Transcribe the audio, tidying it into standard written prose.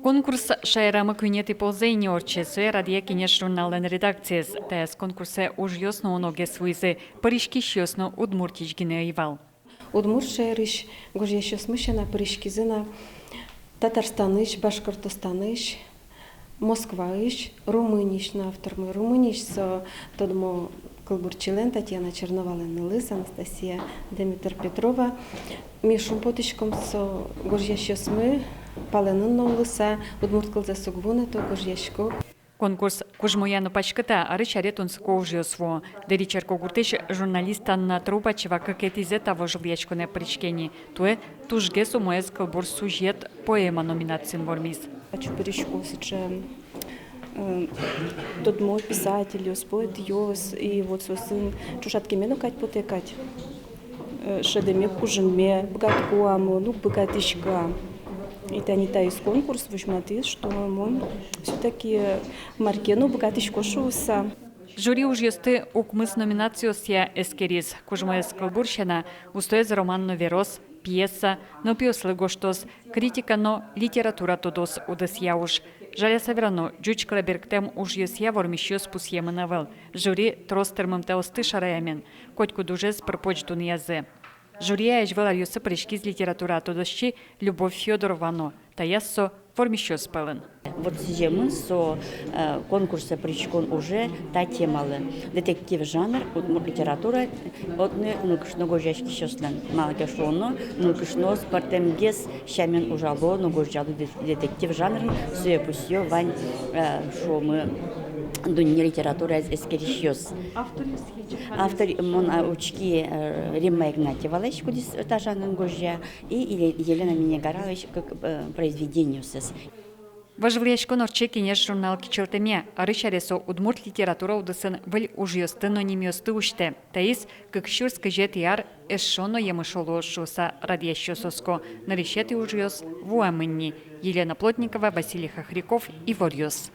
Конкурс шайрама күнети ползейни орчесы радия кенеш журналын редакцияс. Тәс конкурсе уж ясно оноге свыйзы. Парижки щесно удмуртичгине ивал. Удмурт шайрыш, гожья щесмыщена, парижкизына, Татарстаныш, Башкортостаныш, Москваыш, Румыниш на автормы. Румыниш со тодмо Кылбурчилен, Татьяна Черновален-Лыс, Анастасия Демитр Петрова. Мишум потичком со гожья щесмы, Паленын Лыса, Удмурт кылзасугвуна, то гожьяшко. Конкурс кужмояну пачката арычаретун скоужиосво. Деричерко гуртеш журналистан Трубачева какетизе того жильячконе причкени. Туе тужгесу моез кылбур сюжет поэма номинациин вормис. Хочу перечкосить тот мой писатель, поэт Йос, и вот свой сын чушатки мену кать потекать. Шедеме кужинме, богатку ну богатышка. Это не та из конкурс, вышматис, что мы все-таки маркену богатышко шуса. Жюри уж есты укмыс номинациосия эскерис. Кужмоез кылбурщена устоез роман новерос, пьеса, но пьеслы гоштос, критика, но литература тодос удес яуш. Жаля саверано, джуч клабергтем уж ес явормищёс пусьемы навел. Жюри тростермым теосты шараямен, котьку дужез пропочтун язе. Жюри ажвела юсы пришки из литература тодосчи Любовь Фёдоровано, таяссо формищёс пелен. Вот зимы со конкурса причкон уже та темалы. Детектив жанр, литература, ну кшно гожачки щослен малкешоно, ну кшно спартемгес щамен ужало, ну гожалу детектив жанр, суе пусьё вань шо дуни литература эскерищёс. Автор мон учки Римма Игнатьевалыч, кудис та жанр гожа, и Елена Минегаралыч как произведение сес. Важвлячко норче кенеш журнал кичертеме, арычаресо удмурт литература удысын выл ужьёсты нонимёсты уште. Таис, как щурск жет яр, эшоно емышоло шуса радьящососко, нарещеты ужьёс вуамынни. Елена Плотникова, Василий Хохряков и Ворьёс.